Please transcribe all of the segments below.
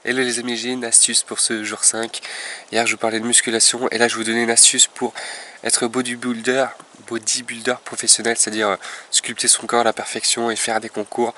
Hello les amis, j'ai une astuce pour ce jour 5. Hier je vous parlais de musculation et là je vais vous donner une astuce pour être bodybuilder professionnel, c'est-à-dire sculpter son corps à la perfection et faire des concours.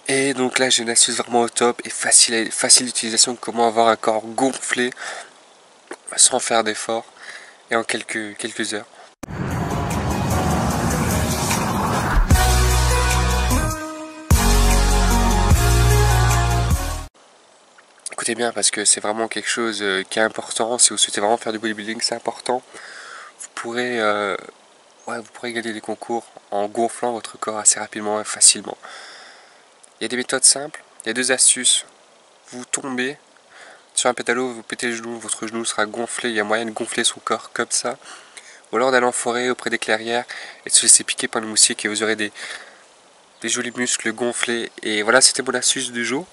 Et donc là j'ai une astuce vraiment au top et facile d'utilisation, comment avoir un corps gonflé sans faire d'effort et en quelques heures. Écoutez bien parce que c'est vraiment quelque chose qui est important. Si vous souhaitez vraiment faire du bodybuilding, c'est important. Vous pourrez gagner des concours en gonflant votre corps assez rapidement et facilement. Il y a des méthodes simples, il y a deux astuces. Vous tombez sur un pédalo, vous pétez le genou, votre genou sera gonflé, il y a moyen de gonfler son corps comme ça. Ou alors d'aller en forêt auprès des clairières et de se laisser piquer par le moustique et vous aurez des jolis muscles gonflés. Et voilà, c'était mon astuce du jour.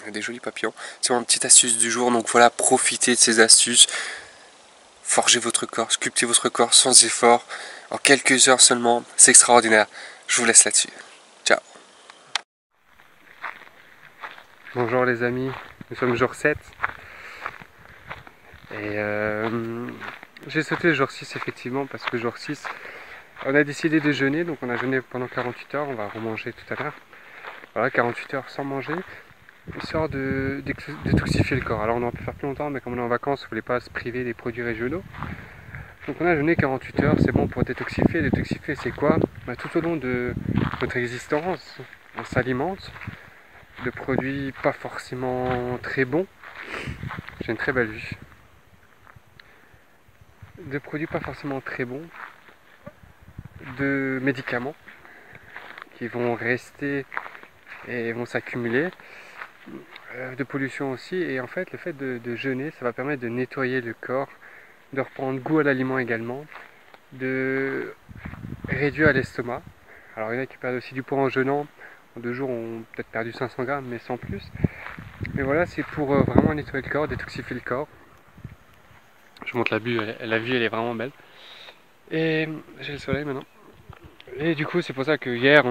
Des jolis papillons. C'est mon petite astuce du jour, donc voilà, profitez de ces astuces. Forgez votre corps, sculptez votre corps sans effort, en quelques heures seulement, c'est extraordinaire. Je vous laisse là-dessus. Ciao. Bonjour les amis, nous sommes jour 7. Et j'ai sauté le jour 6 effectivement, parce que jour 6, on a décidé de jeûner, donc on a jeûné pendant 48 heures, on va remanger tout à l'heure. Voilà, 48 heures sans manger, histoire de détoxifier le corps. Alors on aurait pu faire plus longtemps, mais comme on est en vacances, on ne voulait pas se priver des produits régionaux. Donc on a jeûné 48 heures, c'est bon pour détoxifier. Détoxifier c'est quoi? Tout au long de notre existence, on s'alimente de produits pas forcément très bons. J'ai une très belle vue. De produits pas forcément très bons, de médicaments qui vont rester et vont s'accumuler, de pollution aussi. Et en fait, le fait de jeûner, ça va permettre de nettoyer le corps, de reprendre goût à l'aliment également, de réduire l'estomac. Alors il y en a qui perdent aussi du poids en jeûnant. En 2 jours, on a peut-être perdu 500 grammes, mais sans plus. Mais voilà, c'est pour vraiment nettoyer le corps, détoxifier le corps. Je vous montre la vue, elle est vraiment belle. Et j'ai le soleil maintenant. Et du coup, c'est pour ça que hier,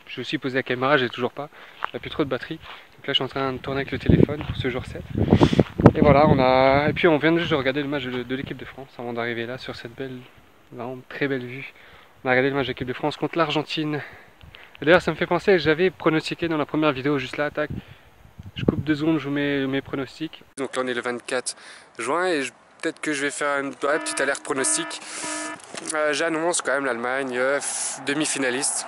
j'ai aussi posé la caméra, j'ai toujours pas. Il n'y a plus trop de batterie. Donc là, je suis en train de tourner avec le téléphone pour ce jour 7. Et voilà, et puis on vient juste de regarder le match de l'équipe de France avant d'arriver là sur cette belle, vraiment très belle vue. On a regardé le match de l'équipe de France contre l'Argentine. D'ailleurs, ça me fait penser que j'avais pronostiqué dans la première vidéo, juste là, tac. Je coupe 2 secondes, je vous mets mes pronostics. Donc là, on est le 24 juin et peut-être que je vais faire une petite alerte pronostic. J'annonce quand même l'Allemagne demi-finaliste.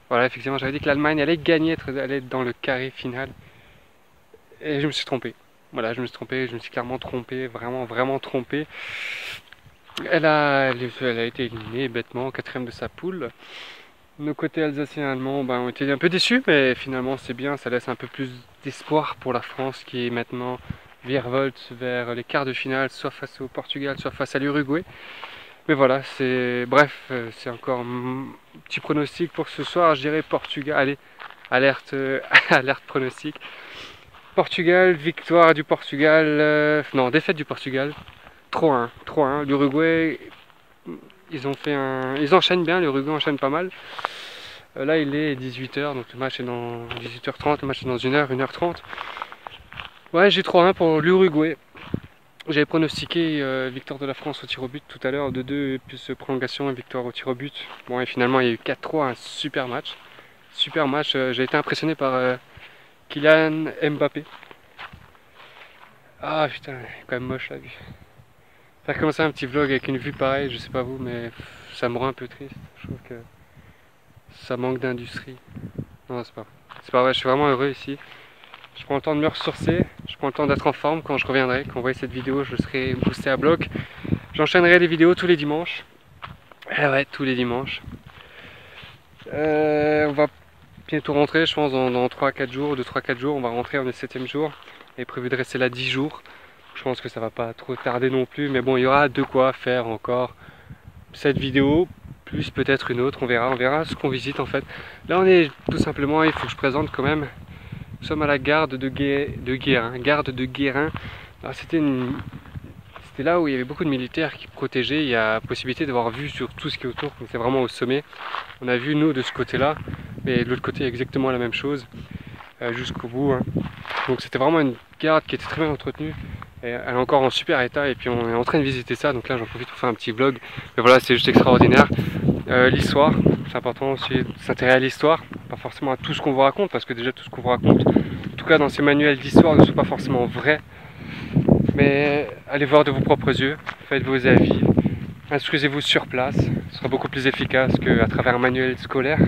Voilà, effectivement, j'avais dit que l'Allemagne allait gagner, allait être dans le carré final. Et je me suis trompé. Voilà, je me suis trompé, je me suis clairement trompé, vraiment trompé. Elle a été éliminée bêtement, 4ème de sa poule. Nos côtés alsaciens et allemands ont été un peu déçus, mais finalement c'est bien, ça laisse un peu plus d'espoir pour la France qui est maintenant virevolte vers les quarts de finale, soit face au Portugal, soit face à l'Uruguay. Mais voilà, bref, c'est encore un petit pronostic pour ce soir, je dirais Portugal. Allez, alerte, alerte pronostic. Portugal, victoire du Portugal, non, défaite du Portugal, 3-1. L'Uruguay, ils enchaînent bien, l'Uruguay enchaîne pas mal. Là il est 18h, donc le match est dans 18h30, le match est dans 1h30. Ouais, j'ai 3-1 pour l'Uruguay. J'avais pronostiqué victoire de la France au tir au but tout à l'heure, 2-2 plus prolongation et victoire au tir au but. Bon, et finalement il y a eu 4-3, un super match. Super match, j'ai été impressionné par Kylian Mbappé. Ah putain, quand même moche la vue. Faire commencer un petit vlog avec une vue pareille, je sais pas vous, mais ça me rend un peu triste. Je trouve que ça manque d'industrie. Non, c'est pas vrai, je suis vraiment heureux ici. Je prends le temps de me ressourcer, je prends le temps d'être en forme. Quand je reviendrai, quand vous voyez cette vidéo, je serai boosté à bloc. J'enchaînerai les vidéos tous les dimanches. Eh ouais, tous les dimanches. On va bientôt rentrer, je pense, dans 3-4 jours, 2-3-4 jours. On va rentrer, on est le 7ème jour. On est prévu de rester là 10 jours. Je pense que ça va pas trop tarder non plus, mais bon, il y aura de quoi faire encore cette vidéo, plus peut-être une autre, on verra ce qu'on visite en fait. Là on est tout simplement, il faut que je présente quand même, nous sommes à la gare de Guérin. C'était là où il y avait beaucoup de militaires qui protégeaient, il y a possibilité d'avoir vue sur tout ce qui est autour, donc c'est vraiment au sommet. On a vu nous de ce côté là, mais de l'autre côté exactement la même chose. jusqu'au bout. Hein. Donc c'était vraiment une carte qui était très bien entretenue. Et elle est encore en super état et puis on est en train de visiter ça. Donc là j'en profite pour faire un petit vlog. Mais voilà, c'est juste extraordinaire. L'histoire, c'est important aussi de s'intéresser à l'histoire. Pas forcément à tout ce qu'on vous raconte parce que déjà tout ce qu'on vous raconte, en tout cas dans ces manuels d'histoire, ne sont pas forcément vrais. Mais allez voir de vos propres yeux, faites vos avis, instruisez-vous sur place. Ce sera beaucoup plus efficace qu'à travers un manuel scolaire.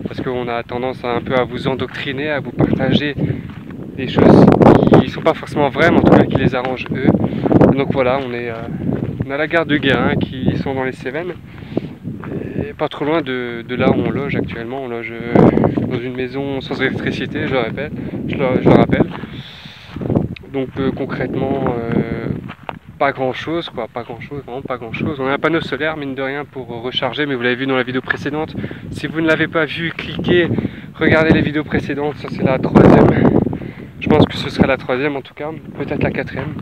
Parce qu'on a tendance un peu à vous endoctriner, à vous partager des choses qui ne sont pas forcément vraies, mais en tout cas qui les arrangent eux. Donc voilà, on a la gare de Guérin qui sont dans les Cévennes. Et pas trop loin de là où on loge actuellement. On loge dans une maison sans électricité, je le répète, je le rappelle. Donc concrètement, pas grand chose, quoi, pas grand chose, vraiment pas grand chose. On a un panneau solaire, mine de rien, pour recharger, mais vous l'avez vu dans la vidéo précédente. Si vous ne l'avez pas vu, cliquez, regardez les vidéos précédentes, ça c'est la troisième. Je pense que ce sera la troisième en tout cas, peut-être la quatrième.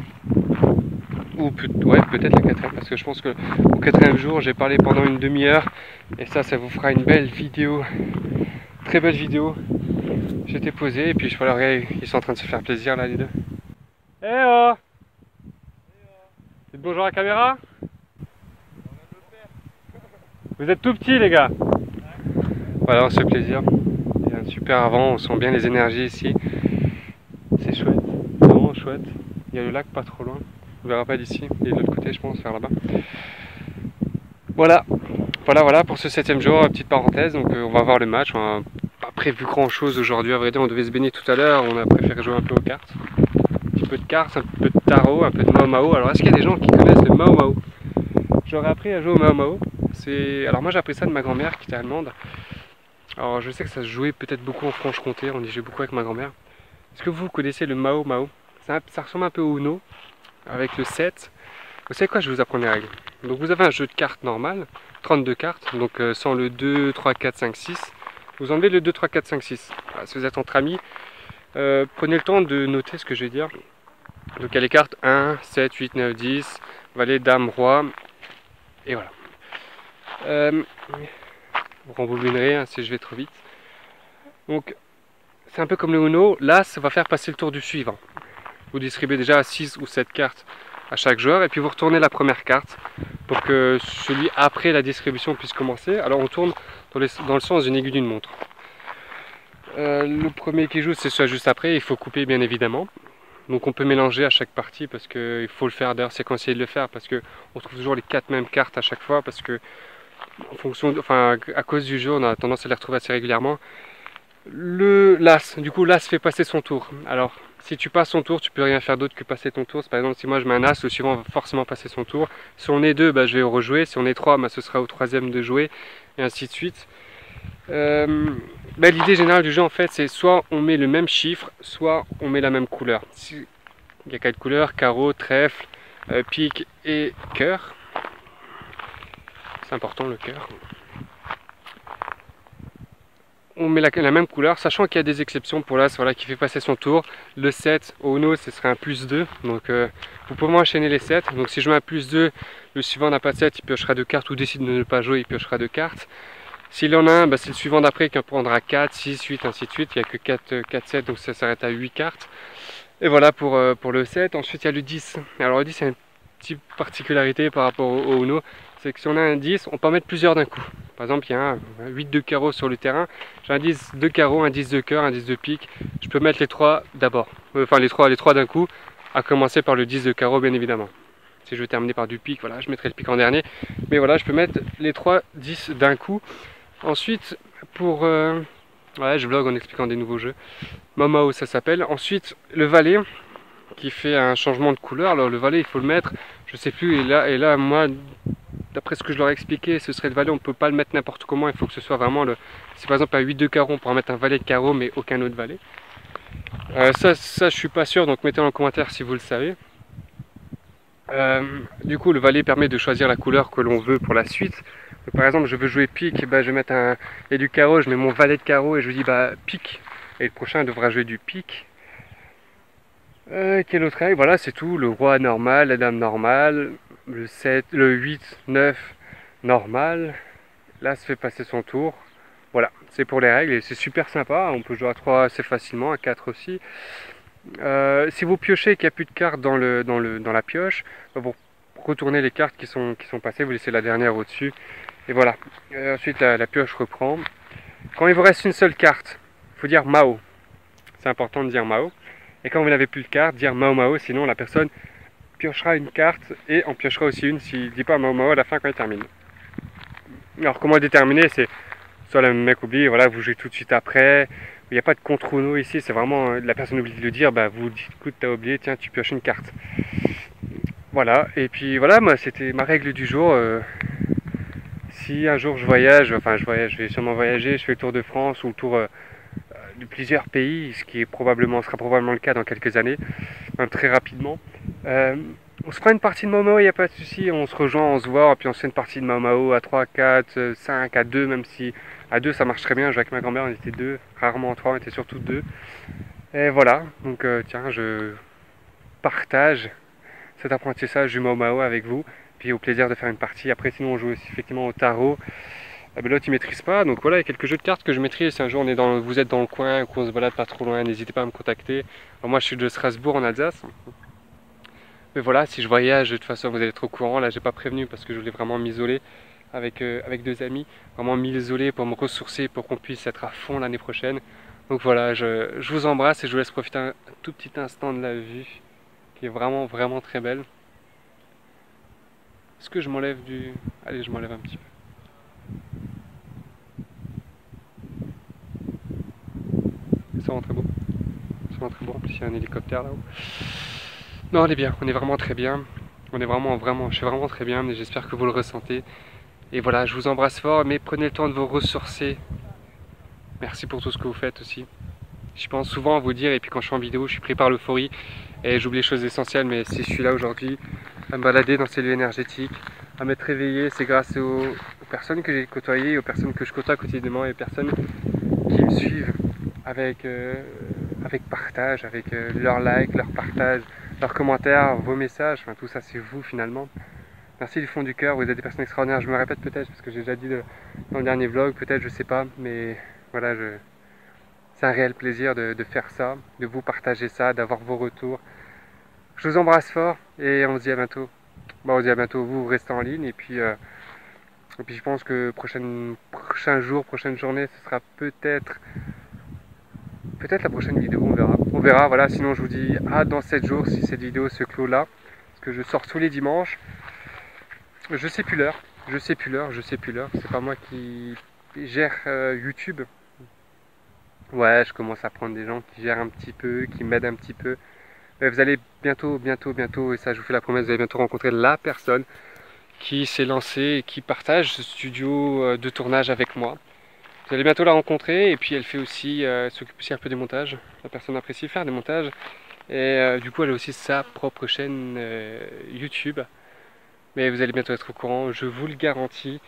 Ou ouais, peut-être la quatrième, parce que je pense que au quatrième jour, j'ai parlé pendant une demi-heure, et ça vous fera une belle vidéo, très belle vidéo. J'étais posé, et puis voilà, regarde, ils sont en train de se faire plaisir là, les deux. Eh oh! Dites bonjour à la caméra. Vous êtes tout petits les gars. Voilà, on se fait plaisir. Il y a un super avant, on sent bien les énergies ici. C'est chouette, vraiment chouette. Il y a le lac pas trop loin. On verra pas d'ici, il est de l'autre côté je pense, vers là-bas. Voilà, voilà pour ce 7ème jour, petite parenthèse. Donc on va voir le match. On n'a pas prévu grand chose aujourd'hui, à vrai dire. On devait se baigner tout à l'heure, on a préféré jouer un peu aux cartes. Un petit peu de cartes, un peu de tarot, un peu de Mao Mao. Alors est-ce qu'il y a des gens qui connaissent le Mao Mao? J'aurais appris à jouer au Mao Mao. Alors moi j'ai appris ça de ma grand-mère qui était allemande. Alors je sais que ça se jouait peut-être beaucoup en Franche-Comté, on y jouait beaucoup avec ma grand-mère. Est-ce que vous connaissez le Mao Mao? Ça ressemble un peu au Uno, avec le 7. Vous savez quoi, je vais vous apprendre les règles. Donc vous avez un jeu de cartes normal, 32 cartes, donc sans le 2, 3, 4, 5, 6. Vous enlevez le 2, 3, 4, 5, 6. Voilà, si vous êtes entre amis, prenez le temps de noter ce que je vais dire. Donc il y a les cartes 1, 7, 8, 9, 10, valet, dame, roi, et voilà. Vous rembobinerez hein, si je vais trop vite. Donc c'est un peu comme le Uno, l'As va faire passer le tour du suivant. Vous distribuez déjà 6 ou 7 cartes à chaque joueur et puis vous retournez la première carte pour que celui après la distribution puisse commencer. Alors on tourne dans le sens d'une aiguille d'une montre. Le premier qui joue c'est celui juste après, il faut couper bien évidemment. Donc on peut mélanger à chaque partie parce qu'il faut le faire, d'ailleurs c'est conseillé de le faire parce qu'on trouve toujours les 4 mêmes cartes à chaque fois parce que en fonction, à cause du jeu on a tendance à les retrouver assez régulièrement. L'As, du coup l'As fait passer son tour. Alors si tu passes son tour, tu peux rien faire d'autre que passer ton tour. Par exemple si moi je mets un As, le suivant va forcément passer son tour. Si on est deux, bah, je vais rejouer. Si on est trois, bah, ce sera au troisième de jouer. Et ainsi de suite. L'idée générale du jeu en fait c'est soit on met le même chiffre, soit on met la même couleur. Il y a 4 couleurs, carreau, trèfle, pique et cœur. C'est important le cœur. On met la même couleur, sachant qu'il y a des exceptions pour l'As voilà, qui fait passer son tour. Le 7 au Uno, ce serait un plus 2. Donc vous pouvez enchaîner les 7. Donc si je mets un plus 2, le suivant n'a pas de 7, il piochera 2 cartes ou décide de ne pas jouer, il piochera 2 cartes. S'il en a un, bah, c'est le suivant d'après qui en prendra 4, 6, 8, ainsi de suite. Il n'y a que 4, 7, donc ça s'arrête à 8 cartes. Et voilà pour le 7. Ensuite il y a le 10. Alors le 10 c'est une petite particularité par rapport au Uno. C'est que si on a un 10, on peut en mettre plusieurs d'un coup. Par exemple, il y a un 8 de carreau sur le terrain. J'ai un 10 de carreau, un 10 de cœur, un 10 de pique. Je peux mettre les 3 d'abord. Enfin les 3 d'un coup, à commencer par le 10 de carreau bien évidemment. Si je veux terminer par du pique, voilà, je mettrai le pique en dernier. Mais voilà, je peux mettre les 3 10 d'un coup. Ensuite, pour... ouais, je vlog en expliquant des nouveaux jeux. Mao Mao, ça s'appelle. Ensuite, le valet, qui fait un changement de couleur. Alors le valet, il faut le mettre, je sais plus, et là moi, d'après ce que je leur ai expliqué, ce serait le valet, on ne peut pas le mettre n'importe comment, il faut que ce soit vraiment le... Si par exemple à 8 de carreau, on pourra mettre un valet de carreau, mais aucun autre valet. Ça je suis pas sûr, donc mettez en commentaire si vous le savez. Du coup, le valet permet de choisir la couleur que l'on veut pour la suite. Donc, par exemple, je veux jouer pique, bah, je vais mettre un... Il y a du carreau, je mets mon valet de carreau et je dis bah pique. Et le prochain devra jouer du pique. Quelle autre règle? Voilà, c'est tout. Le roi normal, la dame normale, le 7, le 8, 9 normal. Là, se fait passer son tour. Voilà, c'est pour les règles et c'est super sympa. On peut jouer à 3 assez facilement, à 4 aussi. Si vous piochez et qu'il n'y a plus de cartes dans la pioche, vous retournez les cartes qui sont passées, vous laissez la dernière au-dessus. Et voilà. Ensuite, la pioche reprend. Quand il vous reste une seule carte, il faut dire Mao. C'est important de dire Mao. Et quand vous n'avez plus de carte, dire Mao Mao, sinon la personne piochera une carte et en piochera aussi une s'il ne dit pas Mao Mao à la fin quand il termine. Alors comment déterminer, c'est soit le mec oublie, voilà, vous jouez tout de suite après. Il n'y a pas de contre-uno ici, c'est vraiment la personne oublie de le dire, bah vous dites écoute t'as oublié, tiens tu pioches une carte. Voilà, et puis voilà, moi c'était ma règle du jour. Si un jour je voyage, je vais sûrement voyager, je fais le tour de France ou le tour de plusieurs pays, ce qui sera probablement le cas dans quelques années, même très rapidement. On se fera une partie de Mao Mao, il n'y a pas de souci, on se rejoint, on se voit, et puis on se fait une partie de Mao Mao à 3, 4, 5, à 2, même si à 2 ça marche très bien. Avec ma grand-mère on était 2, rarement en 3, on était surtout 2. Et voilà, donc tiens, je partage cet apprentissage du Mao Mao avec vous, puis au plaisir de faire une partie. Après sinon on joue aussi effectivement au tarot. L'autre il maîtrise pas, donc voilà, il y a quelques jeux de cartes que je maîtrise. Si un jour vous êtes dans le coin, qu'on se balade pas trop loin, n'hésitez pas à me contacter. Alors moi je suis de Strasbourg en Alsace. Mais voilà, si je voyage, de toute façon vous allez être au courant. Là j'ai pas prévenu parce que je voulais vraiment m'isoler avec 2 amis. Vraiment m'isoler pour me ressourcer, pour qu'on puisse être à fond l'année prochaine. Donc voilà, je vous embrasse et je vous laisse profiter un tout petit instant de la vue qui est vraiment vraiment très belle. Est-ce que je m'enlève du... Allez, je m'enlève un petit peu. Ça rend très beau. Ça rend très beau. En plus il y a un hélicoptère là-haut. Non, on est bien, on est vraiment très bien. On est vraiment, je suis vraiment très bien, mais j'espère que vous le ressentez. Et voilà, je vous embrasse fort, mais prenez le temps de vous ressourcer. Merci pour tout ce que vous faites aussi. Je pense souvent à vous dire, et puis quand je suis en vidéo, je suis pris par l'euphorie et j'oublie les choses essentielles, mais si je suis là aujourd'hui, à me balader dans ces lieux énergétiques, à m'être réveillé, c'est grâce aux personnes que j'ai côtoyées, aux personnes que je côtoie quotidiennement et aux personnes qui me suivent avec partage, avec leurs likes, leurs partages, leurs commentaires, vos messages, enfin tout ça c'est vous finalement. Merci du fond du cœur, vous êtes des personnes extraordinaires, je me répète peut-être parce que j'ai déjà dit dans le dernier vlog, peut-être je sais pas, mais voilà, c'est un réel plaisir de faire ça, de vous partager ça, d'avoir vos retours. Je vous embrasse fort et on se dit à bientôt. Bon, on se dit à bientôt, vous restez en ligne et puis je pense que prochain jour, prochaine journée, ce sera peut-être la prochaine vidéo, on verra. On verra, voilà, sinon je vous dis à dans 7 jours si cette vidéo se clôt là. Parce que je sors tous les dimanches. Je sais plus l'heure, c'est pas moi qui gère YouTube. Ouais, je commence à prendre des gens qui gèrent un petit peu, qui m'aident un petit peu. Mais vous allez bientôt, et ça je vous fais la promesse, vous allez bientôt rencontrer la personne qui s'est lancée et qui partage ce studio de tournage avec moi. Vous allez bientôt la rencontrer et puis elle fait aussi, s'occupe aussi un peu des montages. La personne apprécie faire des montages et du coup elle a aussi sa propre chaîne YouTube. Mais vous allez bientôt être au courant, je vous le garantis.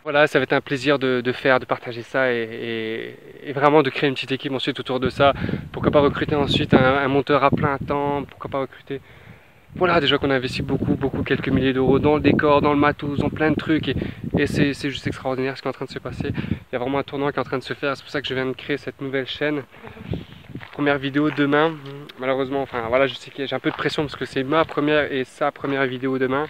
Voilà, ça va être un plaisir de partager ça et vraiment de créer une petite équipe ensuite autour de ça. Pourquoi pas recruter ensuite un monteur à plein temps, pourquoi pas recruter... Voilà, déjà qu'on a investi beaucoup, quelques milliers d'euros dans le décor, dans le matos, dans plein de trucs et c'est juste extraordinaire ce qui est en train de se passer. Il y a vraiment un tournant qui est en train de se faire, c'est pour ça que je viens de créer cette nouvelle chaîne. Première vidéo demain, malheureusement, enfin voilà, je sais que j'ai un peu de pression parce que c'est ma première et sa première vidéo demain.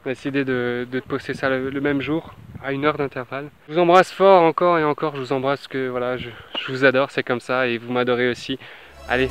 On a décidé de poster ça le même jour, à 1 heure d'intervalle. Je vous embrasse fort encore et encore, je vous embrasse parce que voilà, je vous adore, c'est comme ça et vous m'adorez aussi. Allez.